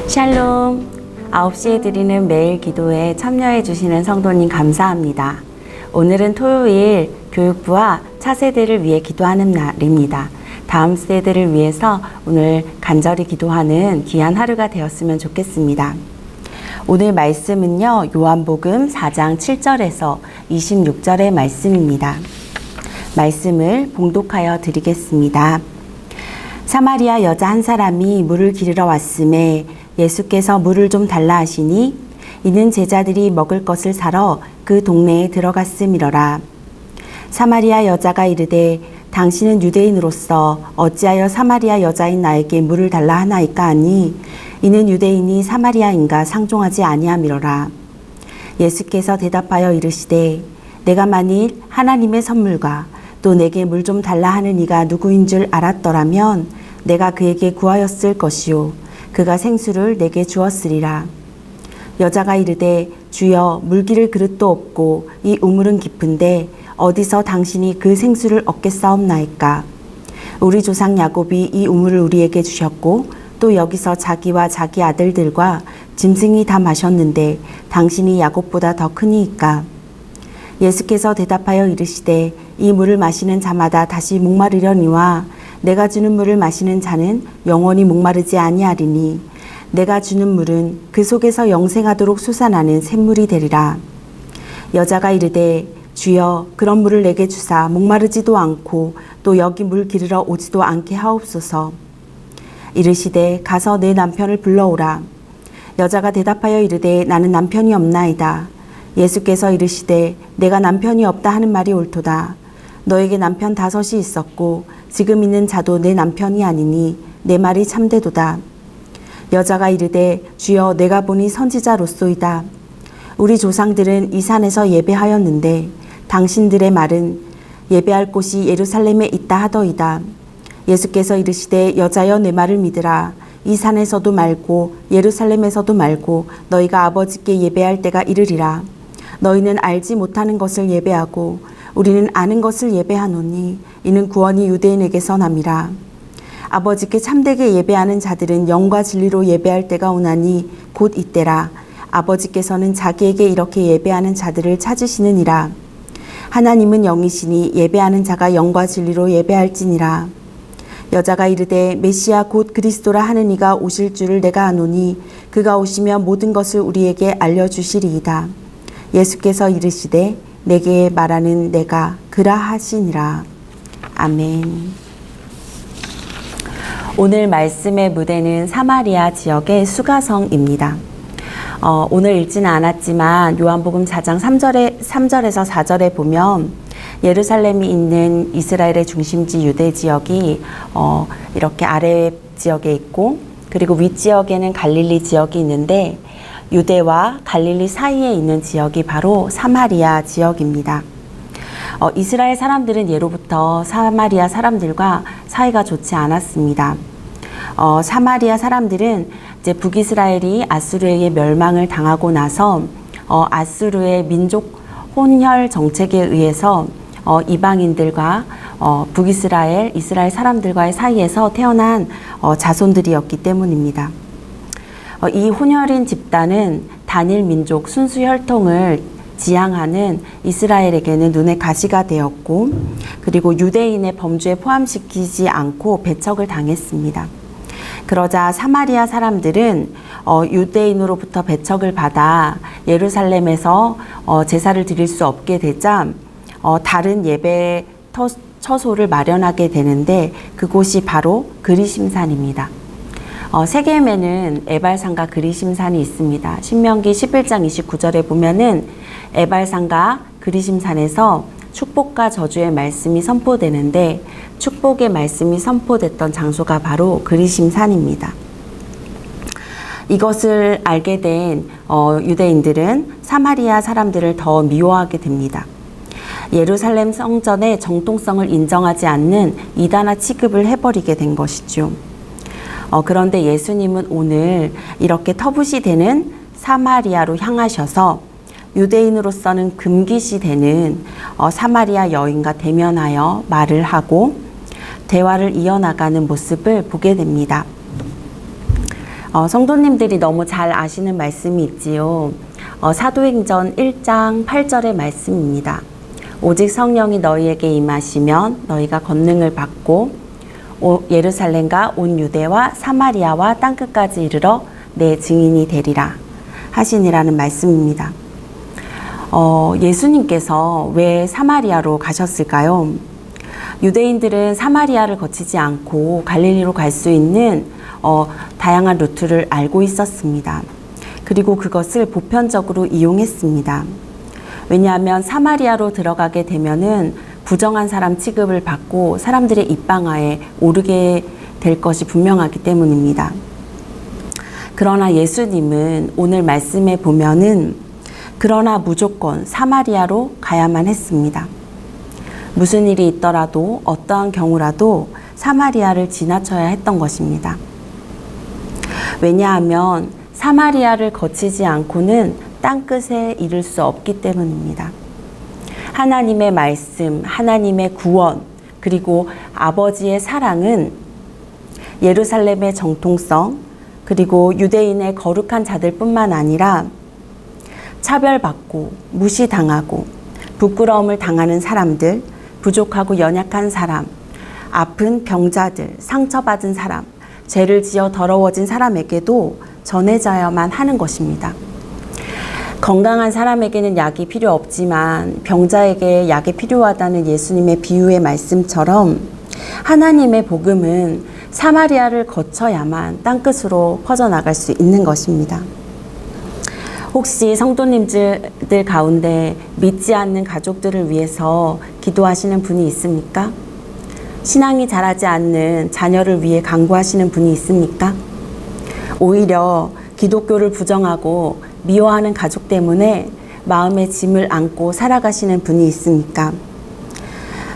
샬롬. 9시에 드리는 매일 기도에 참여해 주시는 성도님 감사합니다. 오늘은 토요일 교육부와 차세대를 위해 기도하는 날입니다. 다음 세대를 위해서 오늘 간절히 기도하는 귀한 하루가 되었으면 좋겠습니다. 오늘 말씀은요, 요한복음 4장 7절에서 26절의 말씀입니다. 말씀을 봉독하여 드리겠습니다. 사마리아 여자 한 사람이 물을 기르러 왔음에 예수께서 물을 좀 달라 하시니 이는 제자들이 먹을 것을 사러 그 동네에 들어갔음이러라. 사마리아 여자가 이르되 당신은 유대인으로서 어찌하여 사마리아 여자인 나에게 물을 달라 하나이까 하니 이는 유대인이 사마리아인가 상종하지 아니함이러라. 예수께서 대답하여 이르시되 내가 만일 하나님의 선물과 또 내게 물 좀 달라 하는 이가 누구인 줄 알았더라면 내가 그에게 구하였을 것이요 그가 생수를 내게 주었으리라. 여자가 이르되 주여 물기를 그릇도 없고 이 우물은 깊은데 어디서 당신이 그 생수를 얻겠사옵나이까. 우리 조상 야곱이 이 우물을 우리에게 주셨고 또 여기서 자기와 자기 아들들과 짐승이 다 마셨는데 당신이 야곱보다 더 크니이까. 예수께서 대답하여 이르시되 이 물을 마시는 자마다 다시 목마르려니와 내가 주는 물을 마시는 자는 영원히 목마르지 아니하리니 내가 주는 물은 그 속에서 영생하도록 솟아나는 샘물이 되리라. 여자가 이르되 주여 그런 물을 내게 주사 목마르지도 않고 또 여기 물 기르러 오지도 않게 하옵소서. 이르시되 가서 내 남편을 불러오라. 여자가 대답하여 이르되 나는 남편이 없나이다. 예수께서 이르시되 내가 남편이 없다 하는 말이 옳도다. 너에게 남편 5이 있었고 지금 있는 자도 내 남편이 아니니 내 말이 참되도다. 여자가 이르되 주여 내가 보니 선지자로소이다. 우리 조상들은 이 산에서 예배하였는데 당신들의 말은 예배할 곳이 예루살렘에 있다 하더이다. 예수께서 이르시되 여자여 내 말을 믿으라. 이 산에서도 말고 예루살렘에서도 말고 너희가 아버지께 예배할 때가 이르리라. 너희는 알지 못하는 것을 예배하고 우리는 아는 것을 예배하노니 이는 구원이 유대인에게서 남이라. 아버지께 참되게 예배하는 자들은 영과 진리로 예배할 때가 오나니 곧 이때라. 아버지께서는 자기에게 이렇게 예배하는 자들을 찾으시느니라. 하나님은 영이시니 예배하는 자가 영과 진리로 예배할지니라. 여자가 이르되 메시아 곧 그리스도라 하는 이가 오실 줄을 내가 아노니 그가 오시면 모든 것을 우리에게 알려주시리이다. 예수께서 이르시되 내게 말하는 내가 그라 하시니라. 아멘. 오늘 말씀의 무대는 사마리아 지역의 수가성입니다. 오늘 읽지는 않았지만 요한복음 4장 3절에서 4절에 보면 예루살렘이 있는 이스라엘의 중심지 유대 지역이 이렇게 아래 지역에 있고 그리고 윗 지역에는 갈릴리 지역이 있는데 유대와 갈릴리 사이에 있는 지역이 바로 사마리아 지역입니다. 이스라엘 사람들은 예로부터 사마리아 사람들과 사이가 좋지 않았습니다. 사마리아 사람들은 이제 북이스라엘이 아수르에게 멸망을 당하고 나서 아수르의 민족 혼혈 정책에 의해서 이방인들과 북이스라엘, 이스라엘 사람들과의 사이에서 태어난 자손들이었기 때문입니다. 이 혼혈인 집단은 단일 민족 순수 혈통을 지향하는 이스라엘에게는 눈의 가시가 되었고 그리고 유대인의 범주에 포함시키지 않고 배척을 당했습니다. 그러자 사마리아 사람들은 유대인으로부터 배척을 받아 예루살렘에서 제사를 드릴 수 없게 되자 다른 예배 처소를 마련하게 되는데 그곳이 바로 그리심산입니다. 세겜에는 에발산과 그리심산이 있습니다. 신명기 11장 29절에 보면은 에발산과 그리심산에서 축복과 저주의 말씀이 선포되는데 축복의 말씀이 선포됐던 장소가 바로 그리심산입니다. 이것을 알게 된 유대인들은 사마리아 사람들을 더 미워하게 됩니다. 예루살렘 성전의 정통성을 인정하지 않는 이단화 취급을 해버리게 된 것이죠. 그런데 예수님은 오늘 이렇게 터부시 되는 사마리아로 향하셔서 유대인으로서는 금기시 되는 사마리아 여인과 대면하여 말을 하고 대화를 이어나가는 모습을 보게 됩니다. 성도님들이 너무 잘 아시는 말씀이 있지요. 사도행전 1장 8절의 말씀입니다. 오직 성령이 너희에게 임하시면 너희가 권능을 받고 예루살렘과 온 유대와 사마리아와 땅끝까지 이르러 내 증인이 되리라 하시니라는 말씀입니다. 예수님께서 왜 사마리아로 가셨을까요? 유대인들은 사마리아를 거치지 않고 갈릴리로 갈 수 있는 다양한 루트를 알고 있었습니다. 그리고 그것을 보편적으로 이용했습니다. 왜냐하면 사마리아로 들어가게 되면은 부정한 사람 취급을 받고 사람들의 입방아에 오르게 될 것이 분명하기 때문입니다. 그러나 예수님은 오늘 말씀에 보면은 그러나 무조건 사마리아로 가야만 했습니다. 무슨 일이 있더라도 어떠한 경우라도 사마리아를 지나쳐야 했던 것입니다. 왜냐하면 사마리아를 거치지 않고는 땅끝에 이를 수 없기 때문입니다. 하나님의 말씀, 하나님의 구원, 그리고 아버지의 사랑은 예루살렘의 정통성, 그리고 유대인의 거룩한 자들뿐만 아니라 차별받고 무시당하고 부끄러움을 당하는 사람들, 부족하고 연약한 사람, 아픈 병자들, 상처받은 사람, 죄를 지어 더러워진 사람에게도 전해져야만 하는 것입니다. 건강한 사람에게는 약이 필요 없지만 병자에게 약이 필요하다는 예수님의 비유의 말씀처럼 하나님의 복음은 사마리아를 거쳐야만 땅끝으로 퍼져나갈 수 있는 것입니다. 혹시 성도님들 가운데 믿지 않는 가족들을 위해서 기도하시는 분이 있습니까? 신앙이 자라지 않는 자녀를 위해 간구하시는 분이 있습니까? 오히려 기독교를 부정하고 미워하는 가족 때문에 마음의 짐을 안고 살아가시는 분이 있습니까?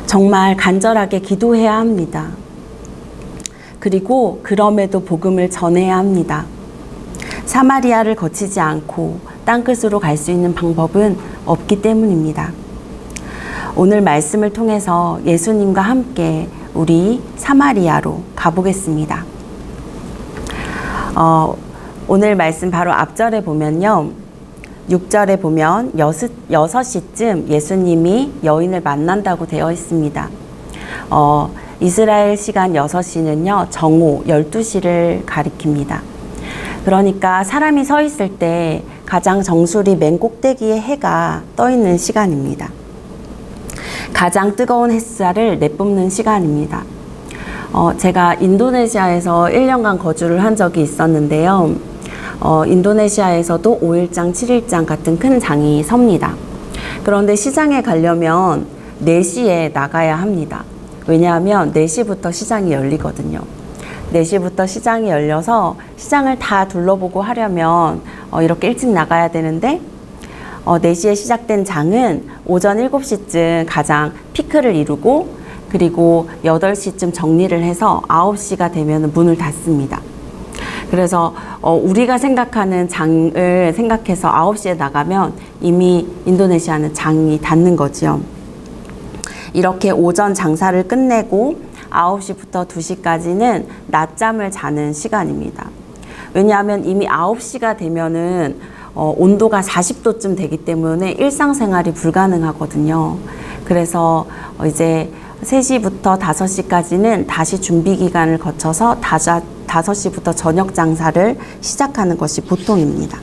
정말 간절하게 기도해야 합니다. 그리고 그럼에도 복음을 전해야 합니다. 사마리아를 거치지 않고 땅끝으로 갈 수 있는 방법은 없기 때문입니다. 오늘 말씀을 통해서 예수님과 함께 우리 사마리아로 가보겠습니다. 오늘 말씀 바로 앞절에 보면요. 6절에 보면 6시쯤 예수님이 여인을 만난다고 되어 있습니다. 이스라엘 시간 6시는요. 정오 12시를 가리킵니다. 그러니까 사람이 서 있을 때 가장 정수리 맨 꼭대기에 해가 떠 있는 시간입니다. 가장 뜨거운 햇살을 내뿜는 시간입니다. 제가 인도네시아에서 1년간 거주를 한 적이 있었는데요. 인도네시아에서도 5일장, 7일장 같은 큰 장이 섭니다. 그런데 시장에 가려면 4시에 나가야 합니다. 왜냐하면 4시부터 시장이 열리거든요. 4시부터 시장이 열려서 시장을 다 둘러보고 하려면 이렇게 일찍 나가야 되는데 4시에 시작된 장은 오전 7시쯤 가장 피크를 이루고 그리고 8시쯤 정리를 해서 9시가 되면 문을 닫습니다. 그래서 우리가 생각하는 장을 생각해서 9시에 나가면 이미 인도네시아는 장이 닫는 거죠. 이렇게 오전 장사를 끝내고 9시부터 2시까지는 낮잠을 자는 시간입니다. 왜냐하면 이미 9시가 되면은 온도가 40도쯤 되기 때문에 일상생활이 불가능하거든요. 그래서 이제 3시부터 5시까지는 다시 준비 기간을 거쳐서 5시부터 저녁 장사를 시작하는 것이 보통입니다.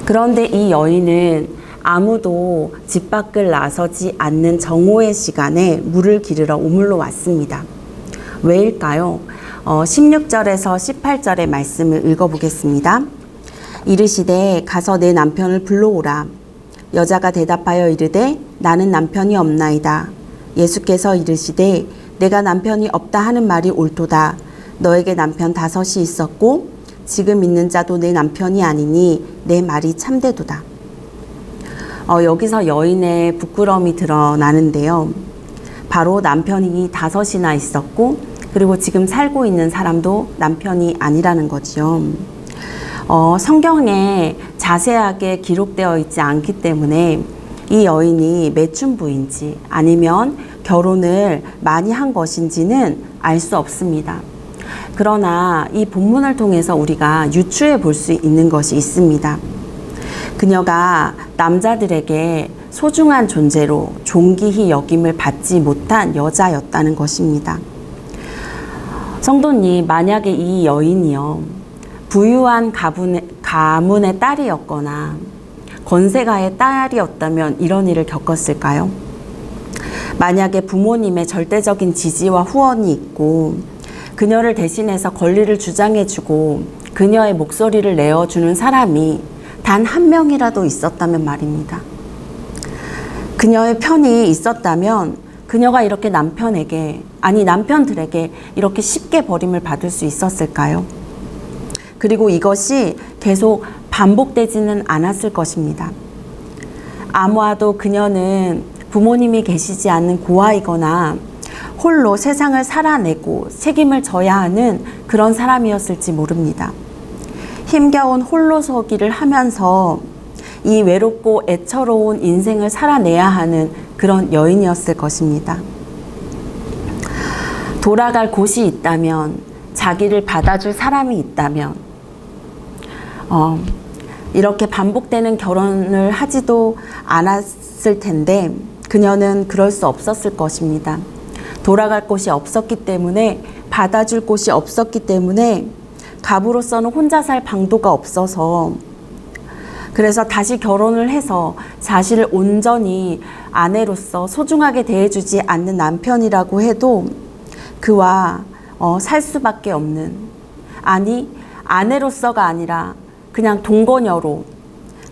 그런데 이 여인은 아무도 집 밖을 나서지 않는 정오의 시간에 물을 기르러 우물로 왔습니다. 왜일까요? 16절에서 18절의 말씀을 읽어보겠습니다. 이르시되 가서 내 남편을 불러오라. 여자가 대답하여 이르되 나는 남편이 없나이다. 예수께서 이르시되 내가 남편이 없다 하는 말이 옳도다. 너에게 남편 5이 있었고 지금 있는 자도 내 남편이 아니니 내 말이 참되도다. 여기서 여인의 부끄러움이 드러나는데요. 바로 남편이 5이나 있었고 그리고 지금 살고 있는 사람도 남편이 아니라는 거죠. 성경에 자세하게 기록되어 있지 않기 때문에 이 여인이 매춘부인지 아니면 결혼을 많이 한 것인지는 알 수 없습니다. 그러나 이 본문을 통해서 우리가 유추해 볼 수 있는 것이 있습니다. 그녀가 남자들에게 소중한 존재로 존귀히 여김을 받지 못한 여자였다는 것입니다. 성도님, 만약에 이 여인이요, 부유한 가문의 딸이었거나 건세가의 딸이었다면 이런 일을 겪었을까요? 만약에 부모님의 절대적인 지지와 후원이 있고 그녀를 대신해서 권리를 주장해주고 그녀의 목소리를 내어주는 사람이 단 한 명이라도 있었다면 말입니다. 그녀의 편이 있었다면 그녀가 이렇게 남편들에게 이렇게 쉽게 버림을 받을 수 있었을까요? 그리고 이것이 계속 반복되지는 않았을 것입니다. 아마도 그녀는 부모님이 계시지 않는 고아이거나 홀로 세상을 살아내고 책임을 져야 하는 그런 사람이었을지 모릅니다. 힘겨운 홀로서기를 하면서 이 외롭고 애처로운 인생을 살아내야 하는 그런 여인이었을 것입니다. 돌아갈 곳이 있다면, 자기를 받아줄 사람이 있다면, 이렇게 반복되는 결혼을 하지도 않았을 텐데 그녀는 그럴 수 없었을 것입니다. 돌아갈 곳이 없었기 때문에, 받아줄 곳이 없었기 때문에 갑으로서는 혼자 살 방도가 없어서, 그래서 다시 결혼을 해서 자신을 온전히 아내로서 소중하게 대해주지 않는 남편이라고 해도 그와 살 수밖에 없는, 아니 아내로서가 아니라 그냥 동거녀로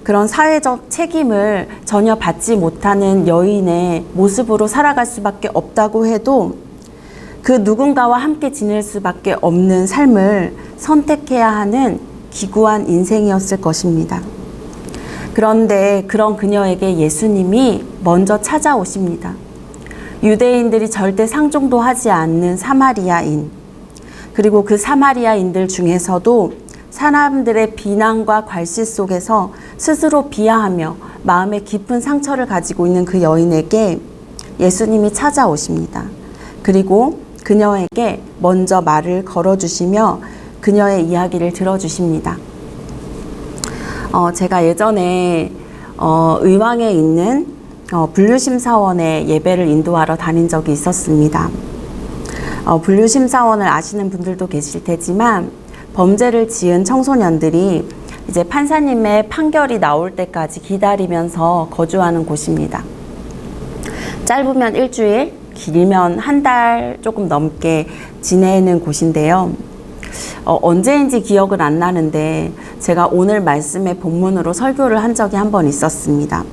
그런 사회적 책임을 전혀 받지 못하는 여인의 모습으로 살아갈 수밖에 없다고 해도 그 누군가와 함께 지낼 수밖에 없는 삶을 선택해야 하는 기구한 인생이었을 것입니다. 그런데 그런 그녀에게 예수님이 먼저 찾아오십니다. 유대인들이 절대 상종도 하지 않는 사마리아인, 그리고 그 사마리아인들 중에서도 사람들의 비난과 괄시 속에서 스스로 비하하며 마음에 깊은 상처를 가지고 있는 그 여인에게 예수님이 찾아오십니다. 그리고 그녀에게 먼저 말을 걸어주시며 그녀의 이야기를 들어주십니다. 제가 예전에 의왕에 있는 분류심사원에 예배를 인도하러 다닌 적이 있었습니다. 분류심사원을 아시는 분들도 계실 테지만 범죄를 지은 청소년들이 이제 판사님의 판결이 나올 때까지 기다리면서 거주하는 곳입니다. 짧으면 일주일, 길면 한 달 조금 넘게 지내는 곳인데요. 언제인지 기억은 안 나는데 제가 오늘 말씀의 본문으로 설교를 한 적이 한 번 있었습니다.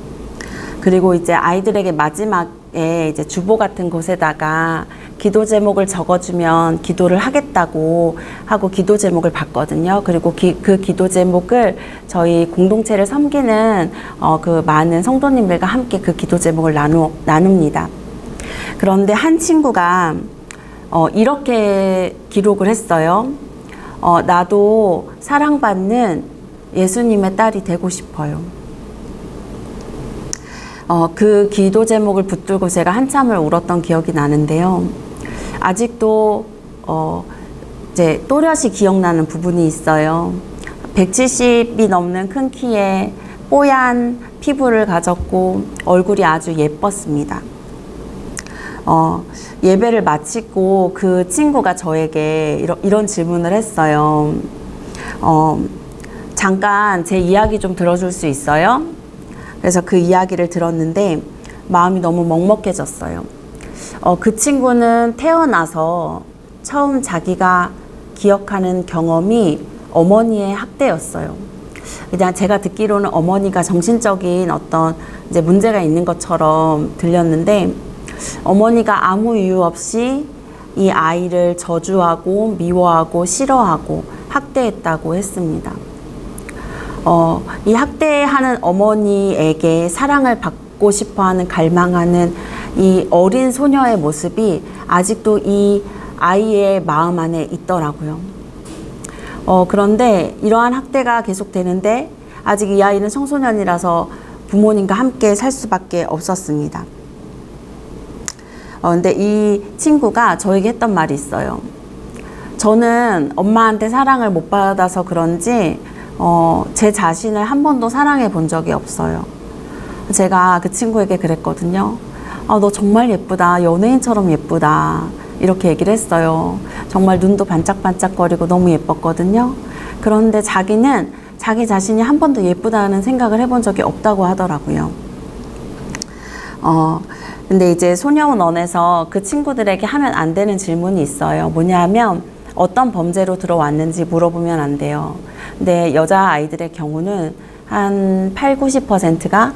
그리고 이제 아이들에게 마지막에 이제 주보 같은 곳에다가 기도 제목을 적어주면 기도를 하겠다고 하고 기도 제목을 받거든요. 그리고 그 기도 제목을 저희 공동체를 섬기는 그 많은 성도님들과 함께 그 기도 제목을 나눕니다. 그런데 한 친구가 이렇게 기록을 했어요. 나도 사랑받는 예수님의 딸이 되고 싶어요. 그 기도 제목을 붙들고 제가 한참을 울었던 기억이 나는데요. 아직도 이제 또렷이 기억나는 부분이 있어요. 170이 넘는 큰 키에 뽀얀 피부를 가졌고 얼굴이 아주 예뻤습니다. 예배를 마치고 그 친구가 저에게 이런 질문을 했어요. 잠깐 제 이야기 좀 들어줄 수 있어요? 그래서 그 이야기를 들었는데 마음이 너무 먹먹해졌어요. 그 친구는 태어나서 처음 자기가 기억하는 경험이 어머니의 학대였어요. 그냥 제가 듣기로는 어머니가 정신적인 어떤 이제 문제가 있는 것처럼 들렸는데 어머니가 아무 이유 없이 이 아이를 저주하고 미워하고 싫어하고 학대했다고 했습니다. 이 학대하는 어머니에게 사랑을 받고 싶어하는 갈망하는 이 어린 소녀의 모습이 아직도 이 아이의 마음 안에 있더라고요. 그런데 이러한 학대가 계속되는데 아직 이 아이는 청소년이라서 부모님과 함께 살 수밖에 없었습니다. 근데 이 친구가 저에게 했던 말이 있어요. 저는 엄마한테 사랑을 못 받아서 그런지 제 자신을 한 번도 사랑해 본 적이 없어요. 제가 그 친구에게 그랬거든요. 너 정말 예쁘다. 연예인처럼 예쁘다. 이렇게 얘기를 했어요. 정말 눈도 반짝반짝거리고 너무 예뻤거든요. 그런데 자기는 자기 자신이 한 번도 예쁘다는 생각을 해본 적이 없다고 하더라고요. 근데 이제 소녀원에서 그 친구들에게 하면 안 되는 질문이 있어요. 뭐냐면 어떤 범죄로 들어왔는지 물어보면 안 돼요. 근데 여자아이들의 경우는 한 80~90%가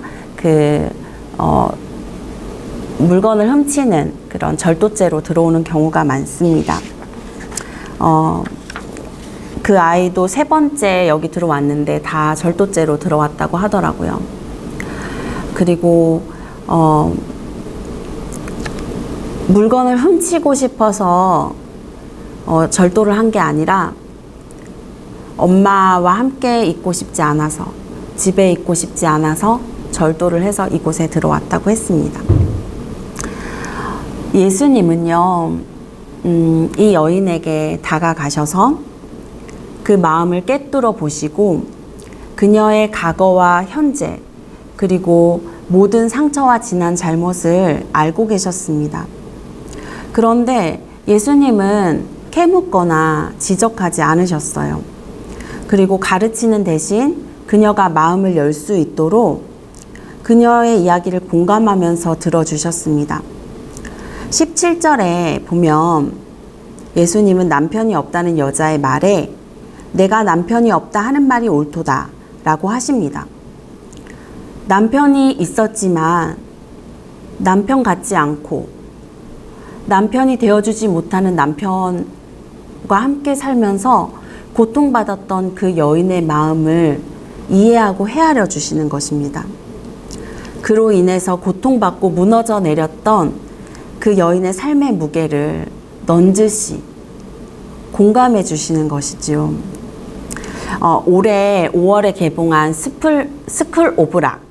물건을 훔치는 그런 절도죄로 들어오는 경우가 많습니다. 그 아이도 3번째 여기 들어왔는데 다 절도죄로 들어왔다고 하더라고요. 그리고 물건을 훔치고 싶어서 절도를 한 게 아니라 엄마와 함께 있고 싶지 않아서, 집에 있고 싶지 않아서 절도를 해서 이곳에 들어왔다고 했습니다. 예수님은요, 이 여인에게 다가가셔서 그 마음을 꿰뚫어 보시고 그녀의 과거와 현재, 그리고 모든 상처와 지난 잘못을 알고 계셨습니다. 그런데 예수님은 캐묻거나 지적하지 않으셨어요. 그리고 가르치는 대신 그녀가 마음을 열 수 있도록 그녀의 이야기를 공감하면서 들어주셨습니다. 17절에 보면 예수님은 남편이 없다는 여자의 말에 내가 남편이 없다 하는 말이 옳도다 라고 하십니다. 남편이 있었지만 남편 같지 않고 남편이 되어주지 못하는 남편과 함께 살면서 고통받았던 그 여인의 마음을 이해하고 헤아려 주시는 것입니다. 그로 인해서 고통받고 무너져 내렸던 그 여인의 삶의 무게를 넌지시 공감해 주시는 것이지요. 올해 5월에 개봉한 스쿨 오브 락,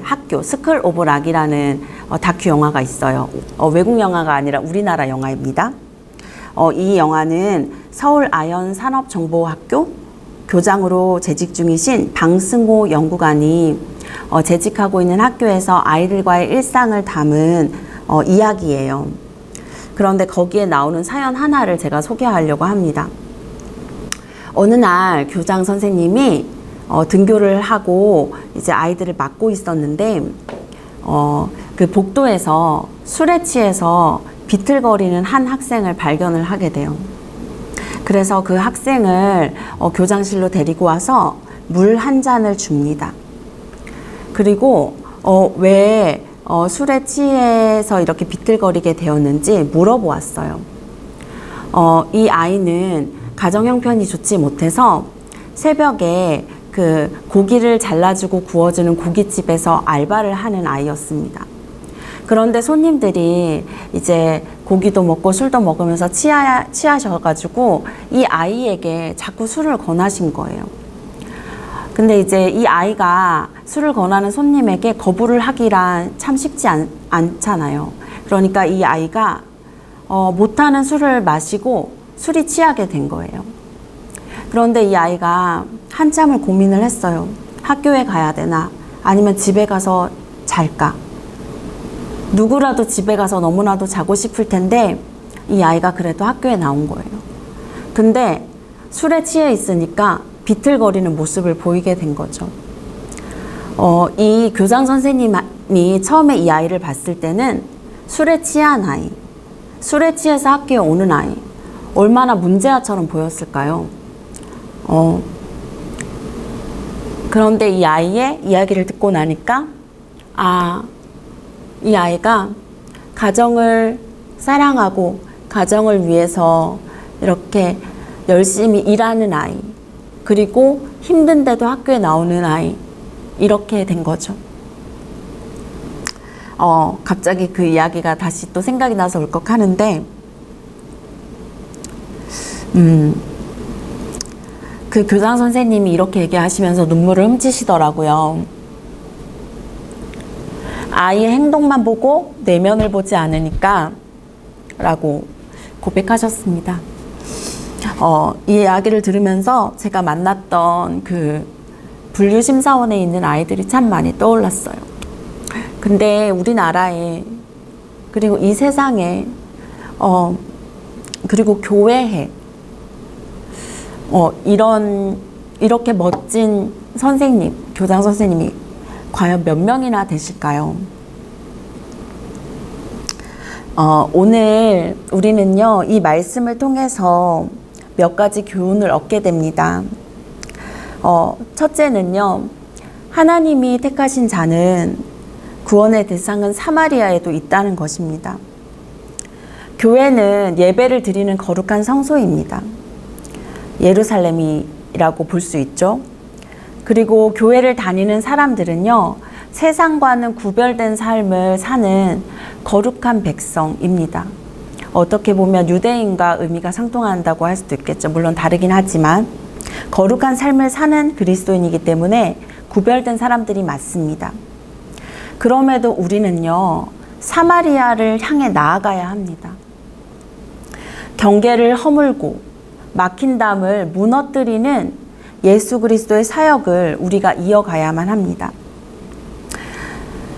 학교 스쿨 오브 락이라는 다큐 영화가 있어요. 외국 영화가 아니라 우리나라 영화입니다. 이 영화는 서울 아연 산업정보학교 교장으로 재직 중이신 방승호 연구관이 재직하고 있는 학교에서 아이들과의 일상을 담은 이야기예요. 그런데 거기에 나오는 사연 하나를 제가 소개하려고 합니다. 어느 날 교장 선생님이 등교를 하고 이제 아이들을 맡고 있었는데 그 복도에서 술에 취해서 비틀거리는 한 학생을 발견을 하게 돼요. 그래서 그 학생을 교장실로 데리고 와서 물 한 잔을 줍니다. 그리고 왜 술에 취해서 이렇게 비틀거리게 되었는지 물어보았어요. 이 아이는 가정 형편이 좋지 못해서 새벽에 그 고기를 잘라주고 구워주는 고깃집에서 알바를 하는 아이였습니다. 그런데 손님들이 이제 고기도 먹고 술도 먹으면서 취하셔가지고 이 아이에게 자꾸 술을 권하신 거예요. 근데 이제 이 아이가 술을 권하는 손님에게 거부를 하기란 참 쉽지 않잖아요. 그러니까 이 아이가 못하는 술을 마시고 술이 취하게 된 거예요. 그런데 이 아이가 한참을 고민을 했어요. 학교에 가야 되나 아니면 집에 가서 잘까? 누구라도 집에 가서 너무나도 자고 싶을 텐데 이 아이가 그래도 학교에 나온 거예요. 근데 술에 취해 있으니까 비틀거리는 모습을 보이게 된 거죠. 이 교장 선생님이 처음에 이 아이를 봤을 때는 술에 취한 아이, 술에 취해서 학교에 오는 아이, 얼마나 문제아처럼 보였을까요? 그런데 이 아이의 이야기를 듣고 나니까 이 아이가 가정을 사랑하고 가정을 위해서 이렇게 열심히 일하는 아이, 그리고 힘든데도 학교에 나오는 아이, 이렇게 된 거죠. 갑자기 그 이야기가 다시 또 생각이 나서 울컥하는데 그 교장 선생님이 이렇게 얘기하시면서 눈물을 훔치시더라고요. 아이의 행동만 보고 내면을 보지 않으니까 라고 고백하셨습니다. 이 이야기를 들으면서 제가 만났던 그 분류심사원에 있는 아이들이 참 많이 떠올랐어요. 근데 우리나라에, 그리고 이 세상에, 그리고 교회에, 이렇게 멋진 선생님, 교장 선생님이 과연 몇 명이나 되실까요? 오늘 우리는요, 이 말씀을 통해서 몇 가지 교훈을 얻게 됩니다. 첫째는요, 하나님이 택하신 자는 구원의 대상은 사마리아에도 있다는 것입니다. 교회는 예배를 드리는 거룩한 성소입니다. 예루살렘이라고 볼 수 있죠. 그리고 교회를 다니는 사람들은요, 세상과는 구별된 삶을 사는 거룩한 백성입니다. 어떻게 보면 유대인과 의미가 상통한다고 할 수도 있겠죠. 물론 다르긴 하지만 거룩한 삶을 사는 그리스도인이기 때문에 구별된 사람들이 맞습니다. 그럼에도 우리는요, 사마리아를 향해 나아가야 합니다. 경계를 허물고 막힌 담을 무너뜨리는 예수 그리스도의 사역을 우리가 이어가야만 합니다.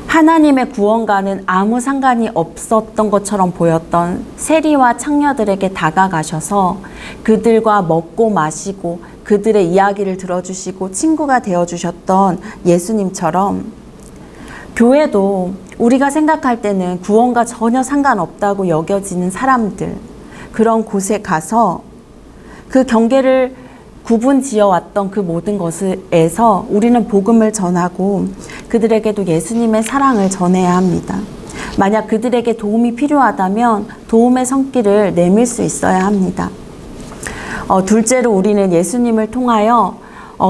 하나님의 구원과는 아무 상관이 없었던 것처럼 보였던 세리와 창녀들에게 다가가셔서 그들과 먹고 마시고 그들의 이야기를 들어주시고 친구가 되어주셨던 예수님처럼 교회도 우리가 생각할 때는 구원과 전혀 상관없다고 여겨지는 사람들, 그런 곳에 가서 그 경계를 구분 지어왔던 그 모든 것에서 우리는 복음을 전하고 그들에게도 예수님의 사랑을 전해야 합니다. 만약 그들에게 도움이 필요하다면 도움의 손길을 내밀 수 있어야 합니다. 둘째로 우리는 예수님을 통하여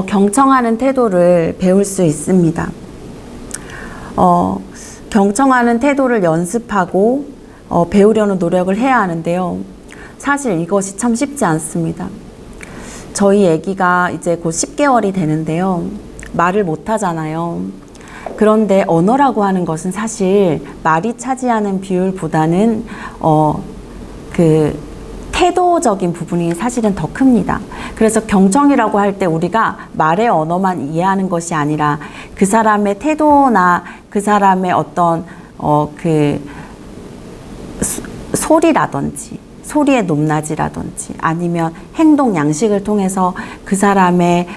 경청하는 태도를 배울 수 있습니다. 경청하는 태도를 연습하고 배우려는 노력을 해야 하는데요. 사실 이것이 참 쉽지 않습니다. 저희 아기가 이제 곧 10개월이 되는데요. 말을 못 하잖아요. 그런데 언어라고 하는 것은 사실 말이 차지하는 비율보다는 그 태도적인 부분이 사실은 더 큽니다. 그래서 경청이라고 할 때 우리가 말의 언어만 이해하는 것이 아니라 그 사람의 태도나 그 사람의 어떤 그 소리라든지 소리의 높낮이라든지 아니면 행동 양식을 통해서 그 사람의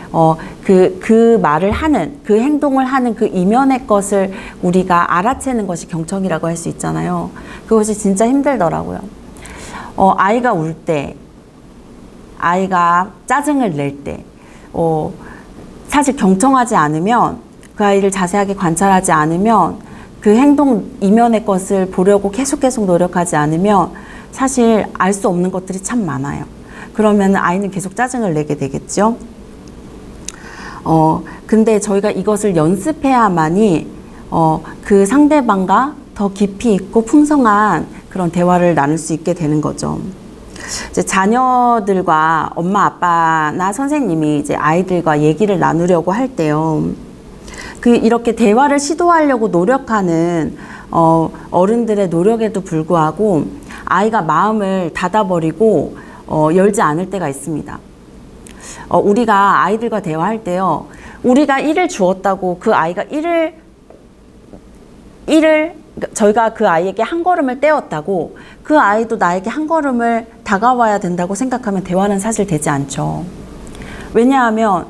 그 말을 하는, 그 행동을 하는 그 이면의 것을 우리가 알아채는 것이 경청이라고 할 수 있잖아요. 그것이 진짜 힘들더라고요. 아이가 울 때, 아이가 짜증을 낼 때, 사실 경청하지 않으면, 그 아이를 자세하게 관찰하지 않으면, 그 행동 이면의 것을 보려고 계속 노력하지 않으면 사실 알 수 없는 것들이 참 많아요. 그러면 아이는 계속 짜증을 내게 되겠죠. 근데 저희가 이것을 연습해야만이 그 상대방과 더 깊이 있고 풍성한 그런 대화를 나눌 수 있게 되는 거죠. 이제 자녀들과 엄마 아빠나 선생님이 이제 아이들과 얘기를 나누려고 할 때요. 이렇게 대화를 시도하려고 노력하는 어른들의 노력에도 불구하고 아이가 마음을 닫아버리고 열지 않을 때가 있습니다. 우리가 아이들과 대화할 때요. 우리가 1을 주었다고 그 아이가 1을 저희가 그 아이에게 한 걸음을 떼었다고 그 아이도 나에게 한 걸음을 다가와야 된다고 생각하면 대화는 사실 되지 않죠. 왜냐하면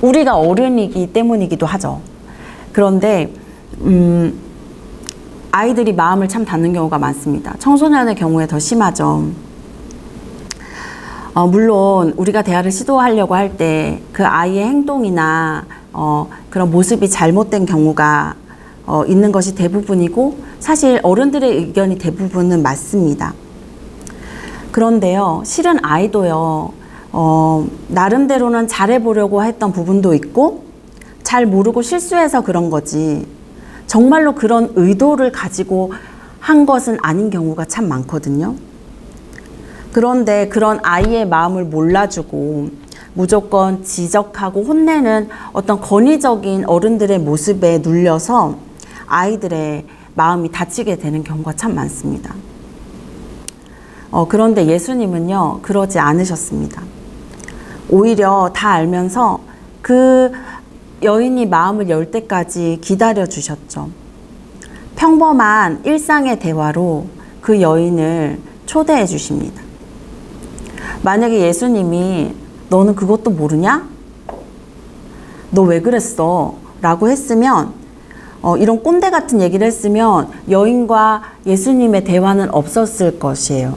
우리가 어른이기 때문이기도 하죠. 그런데 아이들이 마음을 참 닫는 경우가 많습니다. 청소년의 경우에 더 심하죠. 물론 우리가 대화를 시도하려고 할 때 그 아이의 행동이나 그런 모습이 잘못된 경우가 있는 것이 대부분이고 사실 어른들의 의견이 대부분은 맞습니다. 그런데요, 실은 아이도요, 나름대로는 잘해보려고 했던 부분도 있고 잘 모르고 실수해서 그런 거지 정말로 그런 의도를 가지고 한 것은 아닌 경우가 참 많거든요. 그런데 그런 아이의 마음을 몰라주고 무조건 지적하고 혼내는 어떤 권위적인 어른들의 모습에 눌려서 아이들의 마음이 다치게 되는 경우가 참 많습니다. 그런데 예수님은요, 그러지 않으셨습니다. 오히려 다 알면서 그 여인이 마음을 열 때까지 기다려 주셨죠. 평범한 일상의 대화로 그 여인을 초대해 주십니다. 만약에 예수님이 너는 그것도 모르냐? 너 왜 그랬어? 라고 했으면, 이런 꼰대 같은 얘기를 했으면 여인과 예수님의 대화는 없었을 것이에요.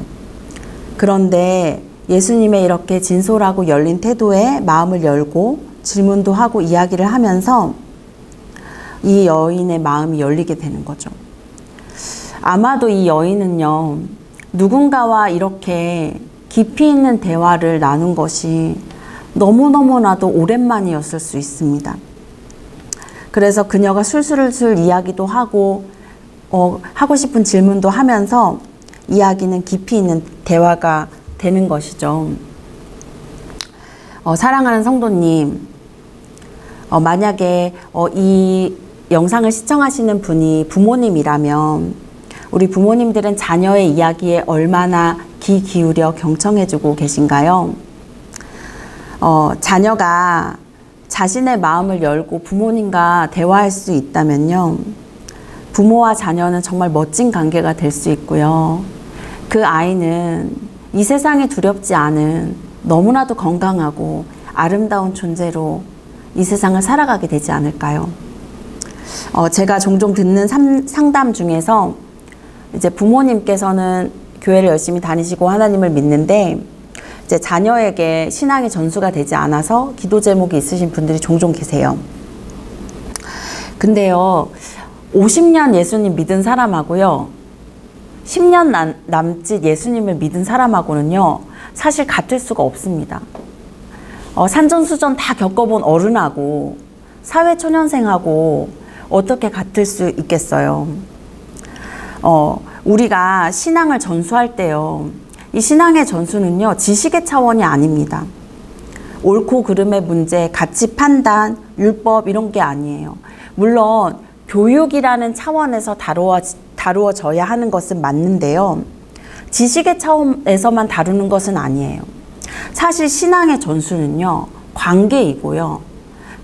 그런데 예수님의 이렇게 진솔하고 열린 태도에 마음을 열고 질문도 하고 이야기를 하면서 이 여인의 마음이 열리게 되는 거죠. 아마도 이 여인은요, 누군가와 이렇게 깊이 있는 대화를 나눈 것이 너무너무나도 오랜만이었을 수 있습니다. 그래서 그녀가 술술술 이야기도 하고 하고 싶은 질문도 하면서 이야기는 깊이 있는 대화가 되는 것이죠. 사랑하는 성도님, 만약에 이 영상을 시청하시는 분이 부모님이라면 우리 부모님들은 자녀의 이야기에 얼마나 귀 기울여 경청해주고 계신가요? 자녀가 자신의 마음을 열고 부모님과 대화할 수 있다면요, 부모와 자녀는 정말 멋진 관계가 될 수 있고요. 그 아이는 이 세상에 두렵지 않은 너무나도 건강하고 아름다운 존재로 이 세상을 살아가게 되지 않을까요? 제가 종종 듣는 상담 중에서 이제 부모님께서는 교회를 열심히 다니시고 하나님을 믿는데 이제 자녀에게 신앙의 전수가 되지 않아서 기도 제목이 있으신 분들이 종종 계세요. 근데요, 50년 예수님 믿은 사람하고요, 10년 남짓 예수님을 믿은 사람하고는요, 사실 같을 수가 없습니다. 산전수전 다 겪어본 어른하고 사회초년생하고 어떻게 같을 수 있겠어요? 우리가 신앙을 전수할 때요, 이 신앙의 전수는요, 지식의 차원이 아닙니다. 옳고 그름의 문제, 가치 판단, 율법 이런 게 아니에요. 물론 교육이라는 차원에서 다루어져야 하는 것은 맞는데요, 지식의 차원에서만 다루는 것은 아니에요. 사실 신앙의 전수는요, 관계이고요,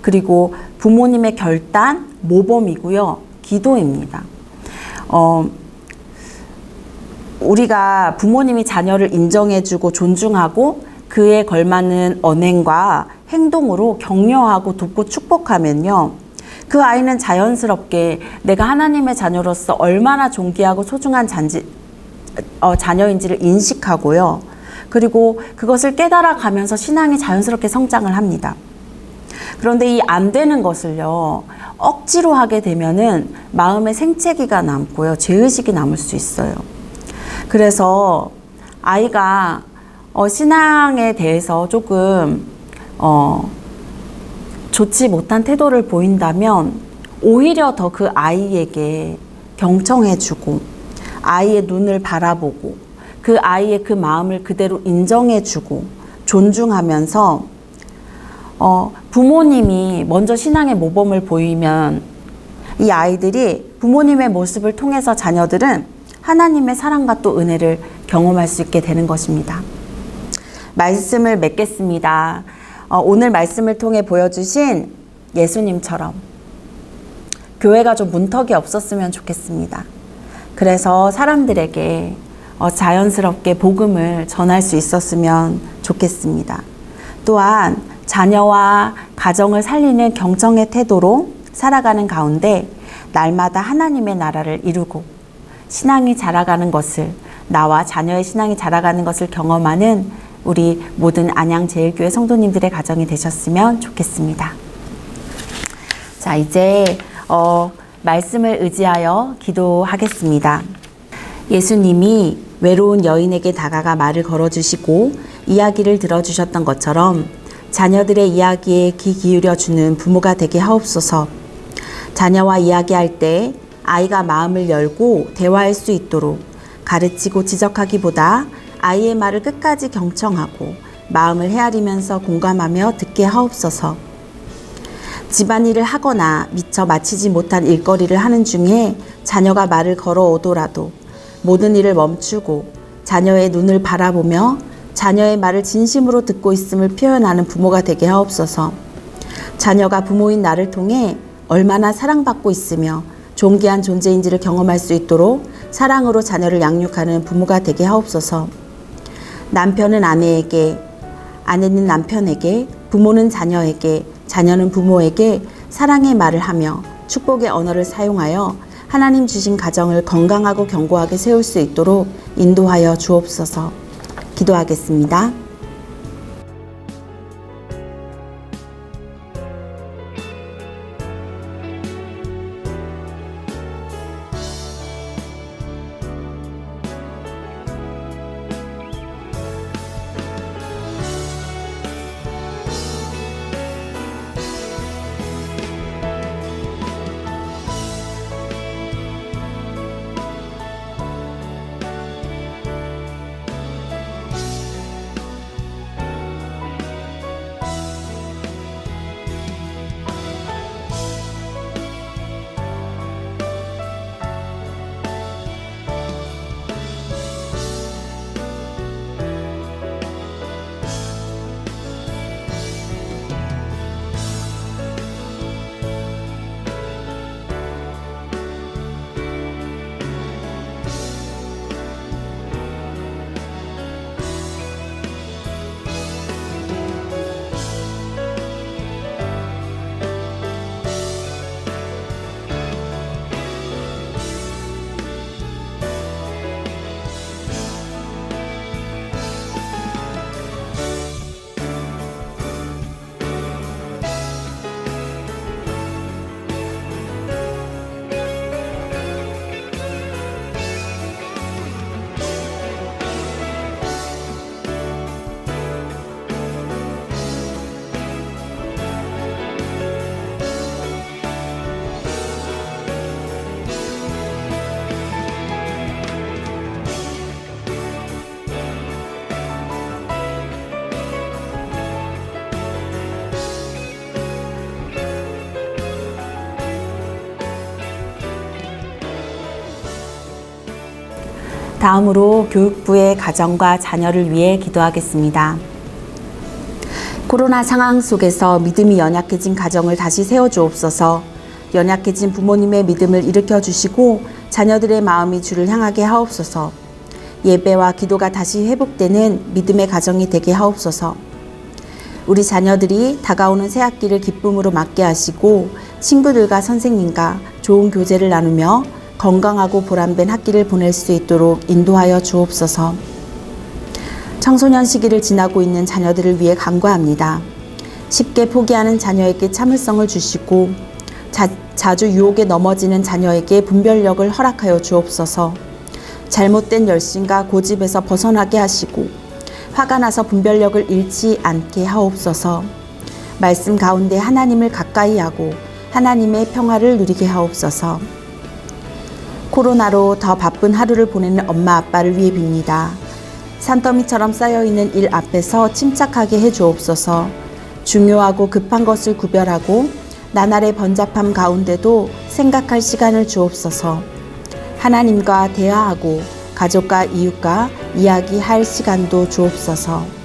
그리고 부모님의 결단, 모범이고요, 기도입니다. 우리가 부모님이 자녀를 인정해주고 존중하고 그에 걸맞는 언행과 행동으로 격려하고 돕고 축복하면요, 그 아이는 자연스럽게 내가 하나님의 자녀로서 얼마나 존귀하고 소중한 자녀인지를 인식하고요, 그리고 그것을 깨달아가면서 신앙이 자연스럽게 성장을 합니다. 그런데 이 안 되는 것을요, 억지로 하게 되면은 마음에 생채기가 남고요, 죄의식이 남을 수 있어요. 그래서 아이가 신앙에 대해서 조금 좋지 못한 태도를 보인다면 오히려 더 그 아이에게 경청해주고 아이의 눈을 바라보고 그 아이의 그 마음을 그대로 인정해주고 존중하면서 부모님이 먼저 신앙의 모범을 보이면 이 아이들이 부모님의 모습을 통해서 자녀들은 하나님의 사랑과 또 은혜를 경험할 수 있게 되는 것입니다. 말씀을 맺겠습니다. 오늘 말씀을 통해 보여주신 예수님처럼 교회가 좀 문턱이 없었으면 좋겠습니다. 그래서 사람들에게 자연스럽게 복음을 전할 수 있었으면 좋겠습니다. 또한 자녀와 가정을 살리는 경청의 태도로 살아가는 가운데 날마다 하나님의 나라를 이루고 신앙이 자라가는 것을, 나와 자녀의 신앙이 자라가는 것을 경험하는 우리 모든 안양제일교회 성도님들의 가정이 되셨으면 좋겠습니다. 자, 이제 말씀을 의지하여 기도하겠습니다. 예수님이 외로운 여인에게 다가가 말을 걸어주시고 이야기를 들어주셨던 것처럼 자녀들의 이야기에 귀 기울여주는 부모가 되게 하옵소서. 자녀와 이야기할 때 아이가 마음을 열고 대화할 수 있도록 가르치고 지적하기보다 아이의 말을 끝까지 경청하고 마음을 헤아리면서 공감하며 듣게 하옵소서. 집안일을 하거나 미처 마치지 못한 일거리를 하는 중에 자녀가 말을 걸어오더라도 모든 일을 멈추고 자녀의 눈을 바라보며 자녀의 말을 진심으로 듣고 있음을 표현하는 부모가 되게 하옵소서. 자녀가 부모인 나를 통해 얼마나 사랑받고 있으며 존귀한 존재인지를 경험할 수 있도록 사랑으로 자녀를 양육하는 부모가 되게 하옵소서. 남편은 아내에게, 아내는 남편에게, 부모는 자녀에게, 자녀는 부모에게 사랑의 말을 하며 축복의 언어를 사용하여 하나님 주신 가정을 건강하고 견고하게 세울 수 있도록 인도하여 주옵소서. 기도하겠습니다. 다음으로 교육부의 가정과 자녀를 위해 기도하겠습니다. 코로나 상황 속에서 믿음이 연약해진 가정을 다시 세워주옵소서. 연약해진 부모님의 믿음을 일으켜 주시고 자녀들의 마음이 주를 향하게 하옵소서. 예배와 기도가 다시 회복되는 믿음의 가정이 되게 하옵소서. 우리 자녀들이 다가오는 새학기를 기쁨으로 맞게 하시고 친구들과 선생님과 좋은 교제를 나누며 건강하고 보람된 학기를 보낼 수 있도록 인도하여 주옵소서. 청소년 시기를 지나고 있는 자녀들을 위해 간구합니다. 쉽게 포기하는 자녀에게 참을성을 주시고 자주 유혹에 넘어지는 자녀에게 분별력을 허락하여 주옵소서. 잘못된 열심과 고집에서 벗어나게 하시고 화가 나서 분별력을 잃지 않게 하옵소서. 말씀 가운데 하나님을 가까이 하고 하나님의 평화를 누리게 하옵소서. 코로나로 더 바쁜 하루를 보내는 엄마 아빠를 위해 빕니다. 산더미처럼 쌓여있는 일 앞에서 침착하게 해주옵소서. 중요하고 급한 것을 구별하고 나날의 번잡함 가운데도 생각할 시간을 주옵소서. 하나님과 대화하고 가족과 이웃과 이야기할 시간도 주옵소서.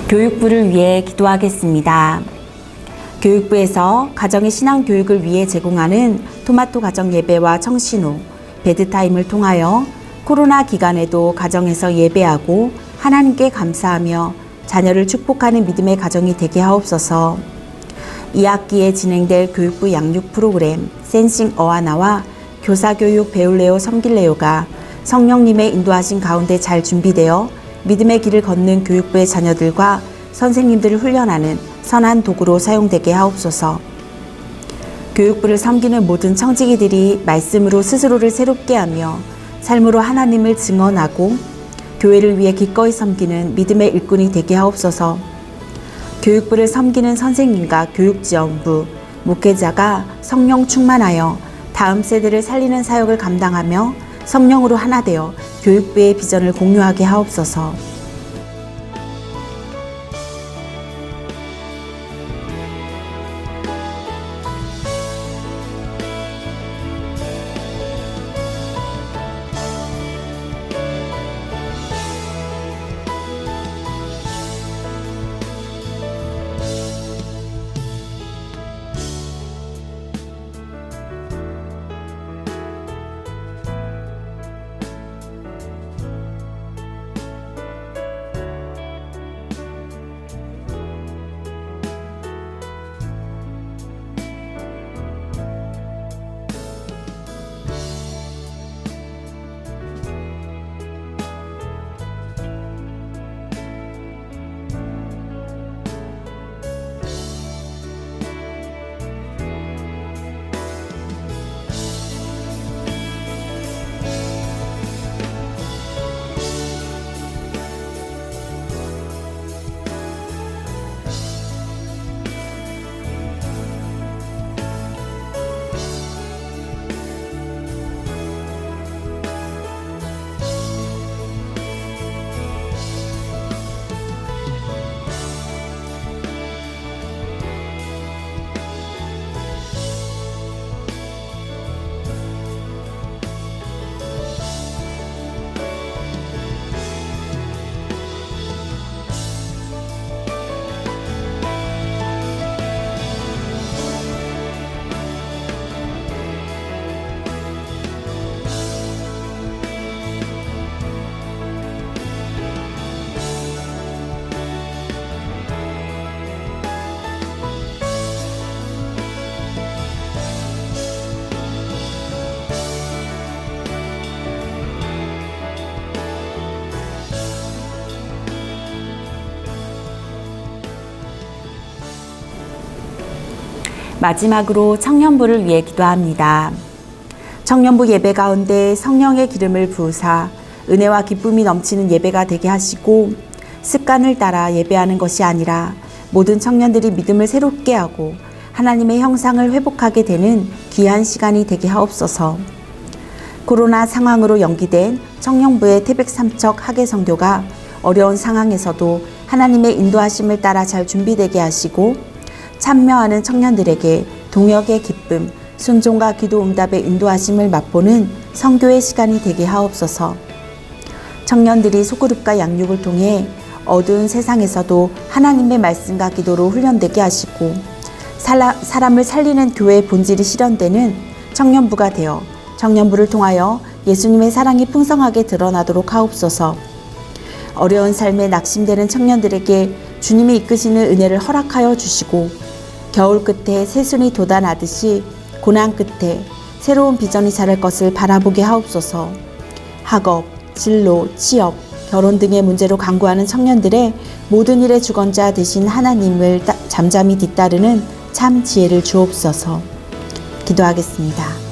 교육부를 위해 기도하겠습니다. 교육부에서 가정의 신앙 교육을 위해 제공하는 토마토 가정 예배와 청신호, 베드타임을 통하여 코로나 기간에도 가정에서 예배하고 하나님께 감사하며 자녀를 축복하는 믿음의 가정이 되게 하옵소서. 2학기에 진행될 교육부 양육 프로그램 센싱 어하나와 교사교육 배울래요 섬길래요가 성령님의 인도하신 가운데 잘 준비되어 믿음의 길을 걷는 교육부의 자녀들과 선생님들을 훈련하는 선한 도구로 사용되게 하옵소서. 교육부를 섬기는 모든 청지기들이 말씀으로 스스로를 새롭게 하며 삶으로 하나님을 증언하고 교회를 위해 기꺼이 섬기는 믿음의 일꾼이 되게 하옵소서. 교육부를 섬기는 선생님과 교육지원부, 목회자가 성령 충만하여 다음 세대를 살리는 사역을 감당하며 성령으로 하나 되어 교육부의 비전을 공유하게 하옵소서. 마지막으로 청년부를 위해 기도합니다. 청년부 예배 가운데 성령의 기름을 부으사 은혜와 기쁨이 넘치는 예배가 되게 하시고 습관을 따라 예배하는 것이 아니라 모든 청년들이 믿음을 새롭게 하고 하나님의 형상을 회복하게 되는 귀한 시간이 되게 하옵소서. 코로나 상황으로 연기된 청년부의 태백삼척 학예성교가 어려운 상황에서도 하나님의 인도하심을 따라 잘 준비되게 하시고 참여하는 청년들에게 동역의 기쁨, 순종과 기도 응답의 인도하심을 맛보는 성교의 시간이 되게 하옵소서. 청년들이 소그룹과 양육을 통해 어두운 세상에서도 하나님의 말씀과 기도로 훈련되게 하시고 사람을 살리는 교회의 본질이 실현되는 청년부가 되어 청년부를 통하여 예수님의 사랑이 풍성하게 드러나도록 하옵소서. 어려운 삶에 낙심되는 청년들에게 주님이 이끄시는 은혜를 허락하여 주시고 겨울 끝에 새순이 돋아나듯이 고난 끝에 새로운 비전이 자랄 것을 바라보게 하옵소서. 학업, 진로, 취업, 결혼 등의 문제로 간구하는 청년들의 모든 일의 주권자 되신 하나님을 잠잠히 뒤따르는 참 지혜를 주옵소서. 기도하겠습니다.